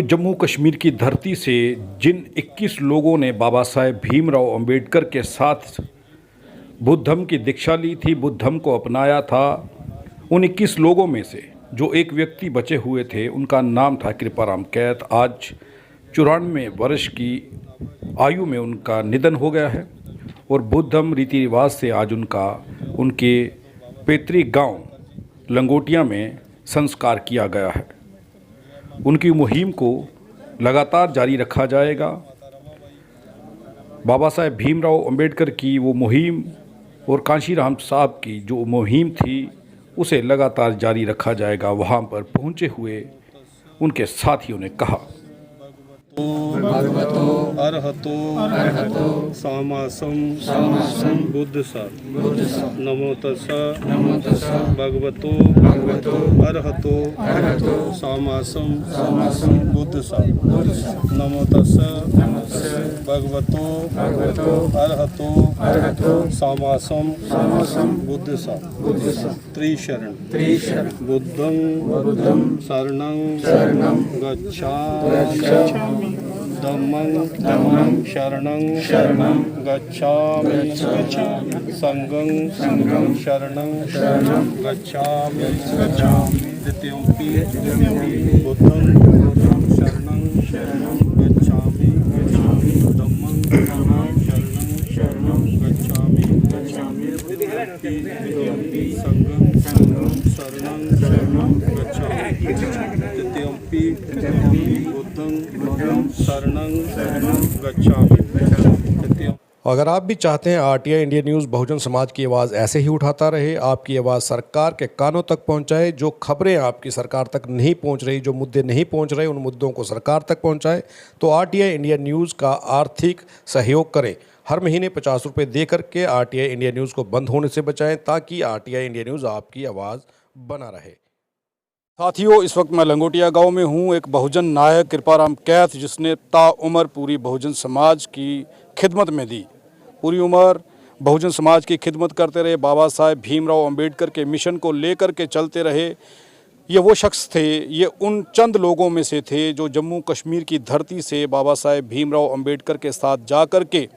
जम्मू कश्मीर की धरती से जिन 21 लोगों ने बाबा साहेब भीमराव अंबेडकर के साथ बुद्ध धर्म की दीक्षा ली थी, बुद्ध धर्म को अपनाया था, उन 21 लोगों में से जो एक व्यक्ति बचे हुए थे उनका नाम था कृपाराम कैत। आज 94 वर्ष की आयु में उनका निधन हो गया है और बुद्ध धर्म रीति रिवाज से आज उनके पैतृक गांव लंगोटिया में संस्कार किया गया है। उनकी मुहिम को लगातार जारी रखा जाएगा। बाबा साहेब भीमराव अंबेडकर की वो मुहिम और कांशीराम साहब की जो मुहिम थी उसे लगातार जारी रखा जाएगा। वहाँ पर पहुँचे हुए उनके साथियों ने कहा, भगवतो अरहतो सामासम बुद्धसा नमो तस्सा भगवतो अरहतो सामासम बुद्धसा नमो तस्सा भगवतो अरहतो सामासम बुद्धसा त्रिशरण बुद्धं शरणं गच्छामि धम्मं शरणं गच्छामि संघं शरणं गच्छामि द्वितीयंपि बुद्धं शरणं गच्छामि धम्मं शरणं गच्छामि द्वितीयंपि संघं शरणं गच्छामि तृतीयंपि बुद्धं शरणं गच्छामि। अगर आप भी चाहते हैं RTI India news Bahujan Samaj की आवाज़ ऐसे ही उठाता रहे, आपकी आवाज़ सरकार के कानों तक पहुंचाए, जो खबरें आपकी सरकार तक नहीं पहुंच रही, जो मुद्दे नहीं पहुंच रहे, उन मुद्दों को सरकार तक पहुंचाए, तो आरटीआई इंडिया न्यूज़ का आर्थिक सहयोग करें। हर महीने 50 रुपये दे करके आरटीआई इंडिया न्यूज़ को बंद होने से बचाएं, ताकि आरटीआई इंडिया न्यूज़ आपकी आवाज़ बना रहे। साथियों, इस वक्त मैं लंगोटिया गांव में हूं। एक बहुजन नायक कृपाराम कैत, जिसने ताउम्र पूरी बहुजन समाज की खिदमत में दी, पूरी उम्र बहुजन समाज की खिदमत करते रहे, बाबा साहेब भीमराव अंबेडकर के मिशन को लेकर के चलते रहे। ये वो शख्स थे, ये उन चंद लोगों में से थे जो जम्मू कश्मीर की धरती से बाबा साहेब भीमराव अंबेडकर के साथ जा कर के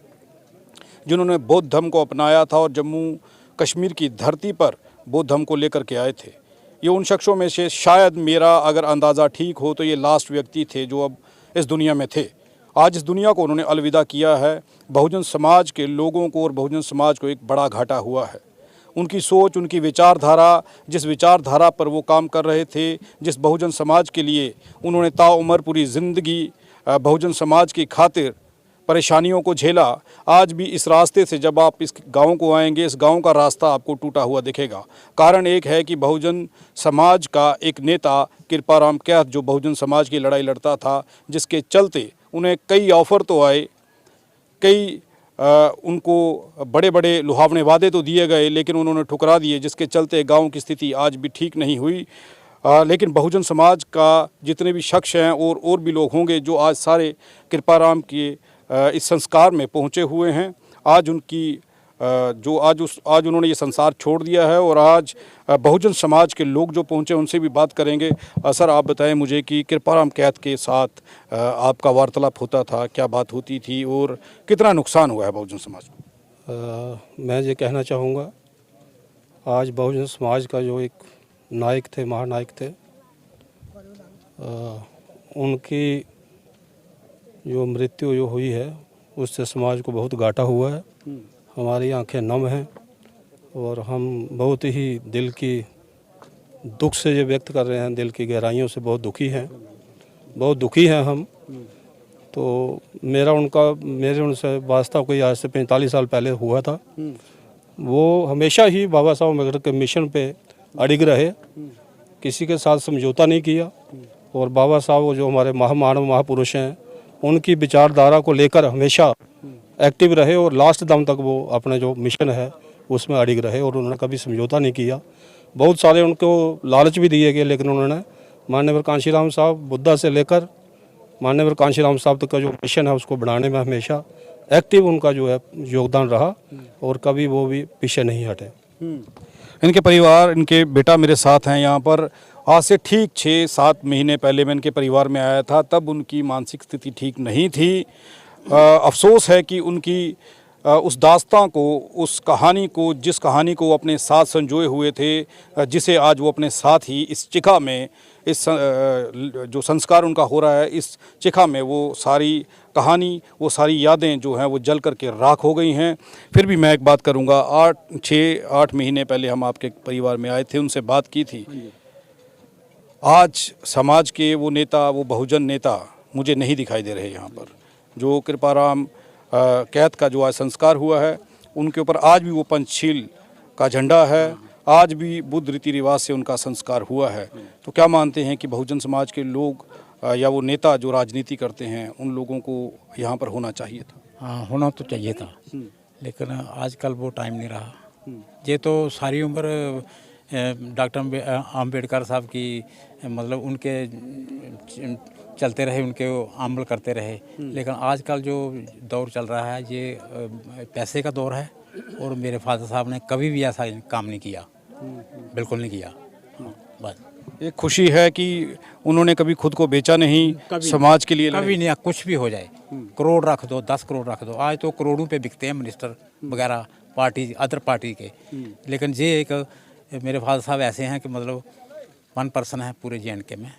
जिन्होंने बौद्ध धर्म को अपनाया था और जम्मू कश्मीर की धरती पर बौद्ध धर्म को लेकर के आए थे। ये उन शख्सों में से शायद मेरा अगर अंदाज़ा ठीक हो तो ये लास्ट व्यक्ति थे जो अब इस दुनिया में थे। आज इस दुनिया को उन्होंने अलविदा किया है। बहुजन समाज के लोगों को और बहुजन समाज को एक बड़ा घाटा हुआ है। उनकी सोच, उनकी विचारधारा, जिस विचारधारा पर वो काम कर रहे थे, जिस बहुजन समाज के लिए उन्होंने ताउम्र पूरी ज़िंदगी बहुजन समाज की खातिर परेशानियों को झेला, आज भी इस रास्ते से जब आप इस गांव को आएंगे, इस गांव का रास्ता आपको टूटा हुआ दिखेगा। कारण एक है कि बहुजन समाज का एक नेता कृपाराम कैत, जो बहुजन समाज की लड़ाई लड़ता था, जिसके चलते उन्हें कई ऑफ़र तो आए, कई उनको बड़े बड़े लुभावने वादे तो दिए गए, लेकिन उन्होंने ठुकरा दिए, जिसके चलते गाँव की स्थिति आज भी ठीक नहीं हुई। लेकिन बहुजन समाज का जितने भी शख्स हैं और भी लोग होंगे जो आज सारे कृपाराम के इस संस्कार में पहुँचे हुए हैं। आज उनकी आज उन्होंने ये संसार छोड़ दिया है और आज बहुजन समाज के लोग जो पहुँचे उनसे भी बात करेंगे। सर, आप बताएं मुझे कि कृपाराम कैत के साथ आपका वार्तालाप होता था, क्या बात होती थी और कितना नुकसान हुआ है बहुजन समाज को? मैं ये कहना चाहूँगा, आज बहुजन समाज का जो एक नायक थे, महानायक थे, उनकी जो मृत्यु जो हुई है उससे समाज को बहुत घाटा हुआ है। हमारी आंखें नम हैं और हम बहुत ही दिल की दुख से ये व्यक्त कर रहे हैं, दिल की गहराइयों से बहुत दुखी हैं हम। तो मेरे उनसे वास्ता कोई आज से 45 साल पहले हुआ था। वो हमेशा ही बाबा साहब अम्बेडकर के मिशन पे अड़िग रहे, किसी के साथ समझौता नहीं किया। और बाबा साहब जो हमारे महामानव महापुरुष हैं, उनकी विचारधारा को लेकर हमेशा एक्टिव रहे और लास्ट दम तक वो अपने जो मिशन है उसमें अड़िग रहे और उन्होंने कभी समझौता नहीं किया। बहुत सारे उनको लालच भी दिए गए, लेकिन उन्होंने माननीय कांशीराम साहब बुद्धा से लेकर माननीय कांशीराम साहब तक का जो मिशन है उसको बढ़ाने में हमेशा एक्टिव उनका जो है योगदान रहा और कभी वो भी पीछे नहीं हटे। इनके परिवार, इनके बेटा मेरे साथ हैं यहाँ पर आज से ठीक 6-7 महीने पहले मैं इनके परिवार में आया था, तब उनकी मानसिक स्थिति ठीक नहीं थी। अफसोस है कि उनकी उस दास्तां को, उस कहानी को, जिस कहानी को वो अपने साथ संजोए हुए थे, जिसे आज वो अपने साथ ही इस चिखा में, इस जो संस्कार उनका हो रहा है इस चिखा में, वो सारी कहानी, वो सारी यादें जो हैं वो जल करके राख हो गई हैं। फिर भी मैं एक बात करूंगा, 6-8 महीने पहले हम आपके परिवार में आए थे, उनसे बात की थी। आज समाज के वो नेता, वो बहुजन नेता मुझे नहीं दिखाई दे रहे यहाँ पर। जो कृपाराम कैद का जो आज संस्कार हुआ है, उनके ऊपर आज भी वो पंचशील का झंडा है, आज भी बुद्ध रीति रिवाज से उनका संस्कार हुआ है। तो क्या मानते हैं कि बहुजन समाज के लोग या वो नेता जो राजनीति करते हैं, उन लोगों को यहाँ पर होना चाहिए था? हाँ, होना तो चाहिए था, लेकिन आजकल वो टाइम नहीं रहा। ये तो सारी उम्र डॉक्टर आम्बेडकर साहब की मतलब उनके चलते रहे, उनके अमल करते रहे, लेकिन आजकल जो दौर चल रहा है ये पैसे का दौर है, और मेरे फादर साहब ने कभी भी ऐसा काम नहीं किया, बिल्कुल नहीं किया। बस एक खुशी है कि उन्होंने कभी खुद को बेचा नहीं, समाज के लिए कभी नहीं। कुछ भी हो जाए, करोड़ रख दो, 10 करोड़ रख दो, आज तो करोड़ों पे बिकते हैं मिनिस्टर वगैरह पार्टी, अदर पार्टी के। लेकिन ये एक मेरे फादर साहब ऐसे हैं कि मतलब 1% है पूरे JNK में,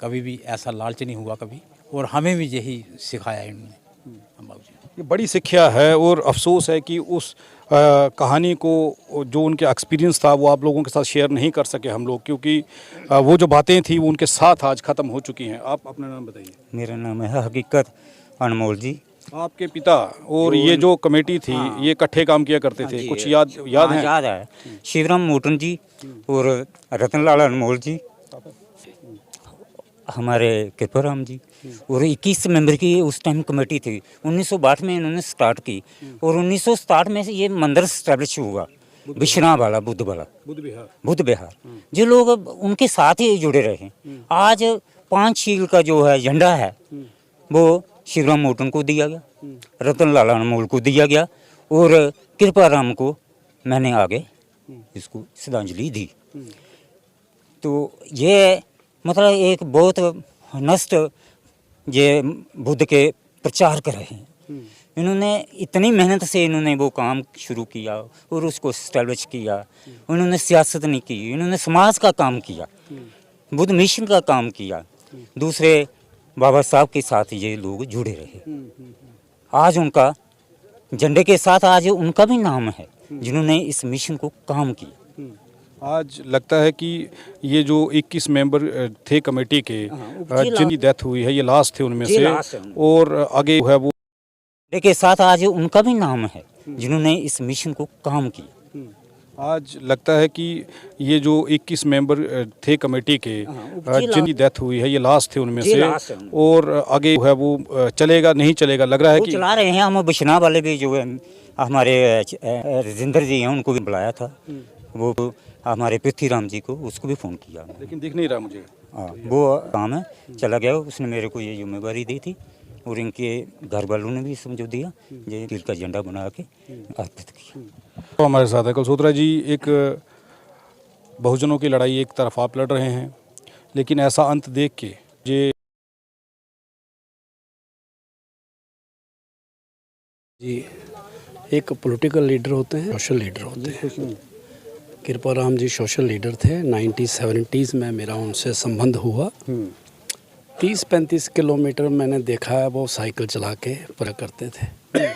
कभी भी ऐसा लालच नहीं हुआ कभी, और हमें भी यही सिखाया है इन्होंने। ये बड़ी शिक्षा है, और अफसोस है कि उस कहानी को, जो उनके एक्सपीरियंस था, वो आप लोगों के साथ शेयर नहीं कर सके हम लोग, क्योंकि वो जो बातें थी वो उनके साथ आज ख़त्म हो चुकी हैं। आप अपना नाम बताइए। मेरा नाम है हकीकत अनमोल जी। आपके पिता और ये जो कमेटी थी, ये इकट्ठे काम किया करते थे, कुछ याद है? याद है। शिवराम मोटन जी और रतनलाल अनमोल जी, हमारे कृपाराम जी, और 21 मेंबर की उस टाइम कमेटी थी। 1962 में इन्होंने स्टार्ट की, और 1967 में ये मंदिर स्टैब्लिश हुआ, विश्राम वाला, बुद्ध विहार। जो लोग अब उनके साथ ही जुड़े रहे। आज पंचशील का जो है झंडा है, वो शिवराम मोटन को दिया गया, रतनलाल अनमोल को दिया गया, और कृपाराम को मैंने आगे इसको श्रद्धांजलि दी। तो ये मतलब एक बहुत नष्ट ये बुद्ध के प्रचार कर रहे हैं। इन्होंने इतनी मेहनत से इन्होंने वो काम शुरू किया और उसको स्टैब्लिश किया। उन्होंने सियासत नहीं की, इन्होंने समाज का काम किया, बुद्ध मिशन का काम किया। दूसरे बाबा साहब के साथ ये लोग जुड़े रहे। आज उनका झंडे के साथ आज उनका भी नाम है, जिन्होंने इस मिशन को काम किया। आज लगता है कि ये जो 21 मेंबर थे कमेटी के, जिनकी डेथ हुई है, ये लास्ट थे उनमें से, और आगे है वो के साथ आज उनका भी नाम है, जिन्होंने इस मिशन को काम किया। आज लगता है कि ये जो 21 मेंबर थे कमेटी के, जिनकी डेथ हुई है, ये लास्ट थे उनमें से, और आगे है वो चलेगा नहीं चलेगा, लग रहा है कि चला रहे हैं। हम बिश्ना वाले भी जो है हमारे राजेंद्र जी हैं, उनको भी बुलाया था, वो हमारे पृथ्वीराम जी को, उसको भी फ़ोन किया, लेकिन दिख नहीं रहा मुझे। हाँ, वो काम है चला गया, उसने मेरे को ये जिम्मेवारी दी थी, और इनके घर वालों ने भी समझो दिया, ये तिल का झंडा बना के अर्पित किया। तो हमारे साथ है कलसोत्रा जी। एक बहुजनों की लड़ाई एक तरफ आप लड़ रहे हैं, लेकिन ऐसा अंत देख के ये जी, एक पॉलिटिकल लीडर होते हैं, सोशल लीडर होते हैं। कृपाराम जी सोशल लीडर थे। 1970s में मेरा उनसे संबंध हुआ। 30-35 किलोमीटर मैंने देखा है वो साइकिल चला के पूरा करते थे।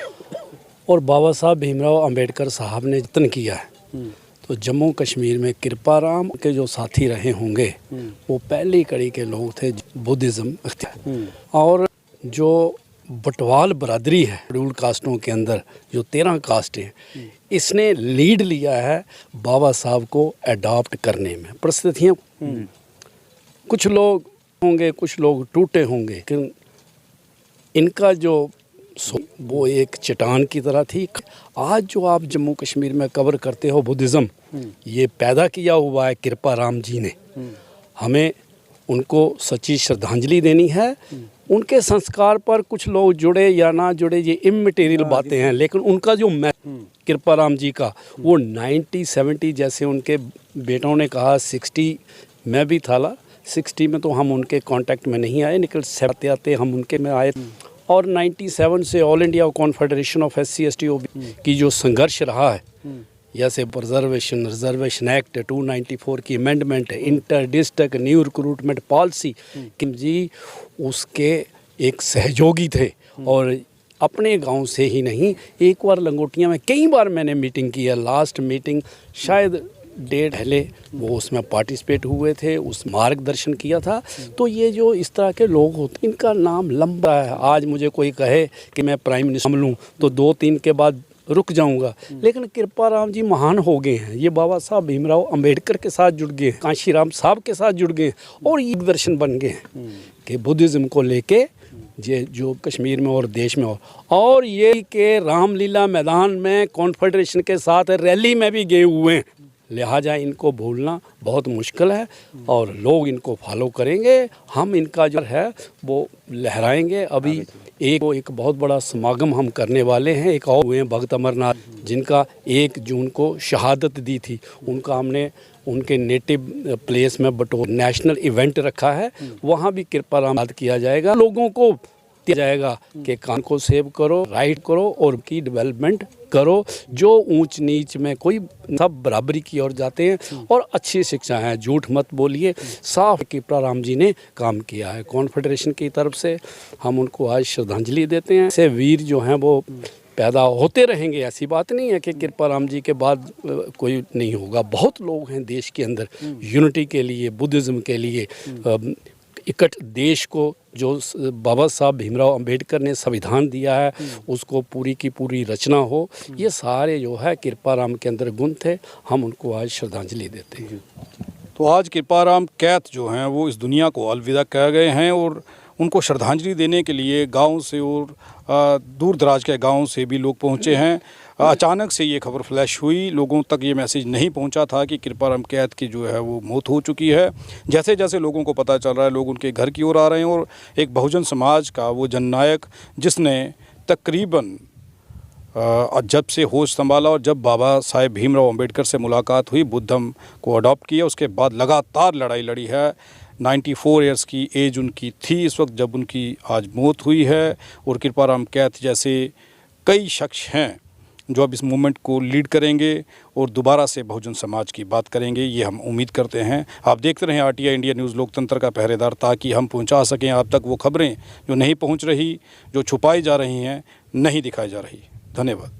और बाबा साहब भीमराव अंबेडकर साहब ने जतन किया है, तो जम्मू कश्मीर में कृपाराम के जो साथी रहे होंगे, वो पहली कड़ी के लोग थे बुद्धिज़्म। और जो बटवाल बरादरी है शेड्यूल्ड कास्टों के अंदर, जो 13 कास्ट हैं, इसने लीड लिया है बाबा साहब को अडॉप्ट करने में। परिस्थितियाँ कुछ लोग होंगे, कुछ लोग टूटे होंगे, लेकिन इनका जो वो एक चट्टान की तरह थी। आज जो आप जम्मू कश्मीर में कवर करते हो बुद्धिज़्म, ये पैदा किया हुआ है कृपाराम जी ने। हमें उनको सच्ची श्रद्धांजलि देनी है। उनके संस्कार पर कुछ लोग जुड़े या ना जुड़े, ये इमटेरियल बातें हैं, लेकिन उनका जो कृपाराम जी का वो 90-70 जैसे उनके बेटों ने कहा 60 मैं भी था 60 में, तो हम उनके कांटेक्ट में नहीं आए, लेकिन आते आते हम उनके में आए। और 97 से all India confederation of SC ST OBC की जो संघर्ष रहा है, जैसे रिजर्वेशन एक्ट 294 की amendment, inter district new recruitment policy, जी उसके एक सहयोगी थे। और अपने गांव से ही नहीं, एक बार लंगोटिया में कई बार मैंने मीटिंग की है। लास्ट मीटिंग शायद डेढ़ पहले वो उसमें पार्टिसिपेट हुए थे, उस मार्गदर्शन किया था। तो ये जो इस तरह के लोग होते, इनका नाम लंबा है। आज मुझे कोई कहे कि मैं प्राइम मिनिस्टर लूँ तो 2-3 के बाद रुक जाऊंगा, लेकिन कृपाराम जी महान हो गए हैं। ये बाबा साहब भीमराव अंबेडकर के साथ जुड़ गए, कांशीराम साहब के साथ जुड़ गए, और ये दर्शन बन गए हैं कि बुद्धिज़्म को लेके ये जो कश्मीर में और देश में और ये के रामलीला मैदान में कॉन्फेडरेशन के साथ रैली में भी गए हुए हैं। लिहाजा इनको भूलना बहुत मुश्किल है और लोग इनको फॉलो करेंगे। हम इनका जो है वो लहराएंगे। अभी एक बहुत बड़ा समागम हम करने वाले हैं। एक और हुए हैं भगत अमरनाथ, जिनका 1 जून को शहादत दी थी। उनका हमने उनके नेटिव प्लेस में बटोर नेशनल इवेंट रखा है, वहाँ भी कृपाराम याद किया जाएगा। लोगों को दिया जाएगा कि कान को सेव करो, राइट करो और की डेवलपमेंट करो। जो ऊंच नीच में कोई सब बराबरी की ओर जाते हैं और अच्छी शिक्षा है, झूठ मत बोलिए। साफ कृपाराम जी ने काम किया है। कॉन्फेडरेशन की तरफ से हम उनको आज श्रद्धांजलि देते हैं। ऐसे वीर जो हैं वो पैदा होते रहेंगे, ऐसी बात नहीं है कि कृपाराम जी के बाद कोई नहीं होगा। बहुत लोग हैं देश के अंदर यूनिटी के लिए, बुद्धिज़्म के लिए, इकट्ठ देश को जो बाबा साहब भीमराव अंबेडकर ने संविधान दिया है उसको पूरी की पूरी रचना हो। ये सारे जो है कृपाराम के अंदर गुण थे। हम उनको आज श्रद्धांजलि देते हैं। तो आज कृपाराम कैथ जो हैं वो इस दुनिया को अलविदा कह गए हैं और उनको श्रद्धांजलि देने के लिए गांव से और दूर दराज के गांव से भी लोग पहुंचे हैं। अचानक से ये खबर फ्लैश हुई, लोगों तक ये मैसेज नहीं पहुंचा था कि कृपाराम कैथ की जो है वो मौत हो चुकी है। जैसे जैसे लोगों को पता चल रहा है, लोग उनके घर की ओर आ रहे हैं। और एक बहुजन समाज का वो जननायक जिसने तकरीबन जब से होश संभाला और जब बाबा साहेब भीमराव अंबेडकर से मुलाकात हुई, बुद्धम को अडॉप्ट किया, उसके बाद लगातार लड़ाई लड़ी है। 94 ईयर्स की एज उनकी थी इस वक्त जब उनकी आज मौत हुई है। और कृपाराम कैथ जैसे कई शख्स हैं जो अब इस मूवमेंट को लीड करेंगे और दोबारा से बहुजन समाज की बात करेंगे, ये हम उम्मीद करते हैं। आप देखते रहें RTI इंडिया न्यूज़, लोकतंत्र का पहरेदार, ताकि हम पहुंचा सकें आप तक वो खबरें जो नहीं पहुंच रही, जो छुपाई जा रही हैं, नहीं दिखाई जा रही। धन्यवाद।